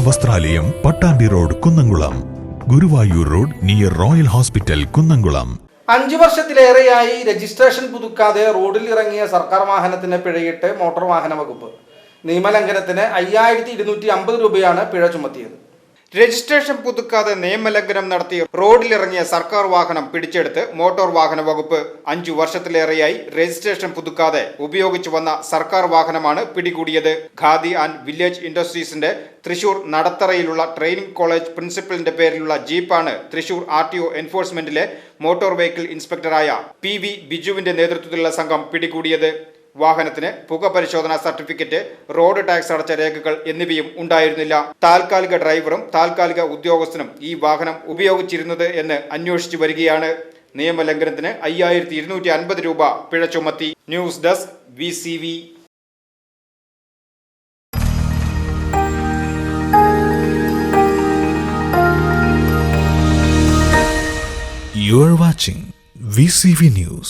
വസ്ത്രാലയം, Pattambi road, Kunnamkulam. Guruvayur road near royal hospital, Kunnamkulam. 5 വർഷത്തിലേറെയായി registration പുതുക്കാതെ റോഡിൽ ഇറങ്ങിയ സർക്കാർ വാഹനത്തിന് പിഴയിട്ട് മോട്ടോർ വാഹന വകുപ്പ്. നിയമലംഘനത്തിന് 5250 രൂപയാണ് പിഴ ചുമത്തിയത്. രജിസ്ട്രേഷൻ പുതുക്കാതെ നിയമലംഘനം നടത്തി റോഡിലിറങ്ങിയ സർക്കാർ വാഹനം പിടിച്ചെടുത്ത് മോട്ടോർ വാഹന വകുപ്പ്. 5 വർഷത്തിലേറെയായി രജിസ്ട്രേഷൻ പുതുക്കാതെ ഉപയോഗിച്ചു വന്ന സർക്കാർ വാഹനമാണ് പിടികൂടിയത്. ഖാദി ആൻഡ് വില്ലേജ് ഇൻഡസ്ട്രീസിന്റെ തൃശൂർ നടത്തറയിലുള്ള ട്രെയിനിംഗ് കോളേജ് പ്രിൻസിപ്പലിന്റെ പേരിലുള്ള ജീപ്പാണ് തൃശൂർ RTO എൻഫോഴ്സ്മെന്റിലെ മോട്ടോർ വെഹിക്കിൾ ഇൻസ്പെക്ടറായ PV ബിജുവിന്റെ നേതൃത്വത്തിലുള്ള സംഘം പിടികൂടിയത്. വാഹനത്തിന് പുക പരിശോധനാ സർട്ടിഫിക്കറ്റ്, റോഡ് ടാക്സ് അടച്ച രേഖകൾ എന്നിവയും ഉണ്ടായിരുന്നില്ല. താൽക്കാലിക ഡ്രൈവറും താൽക്കാലിക ഉദ്യോഗസ്ഥനും ഈ വാഹനം ഉപയോഗിച്ചിരുന്നത് എന്ന് അന്വേഷിച്ചു വരികയാണ്. നിയമലംഘനത്തിന് 5250 രൂപ പിഴ ചുമത്തി. News desk VCV. You are watching VCV News.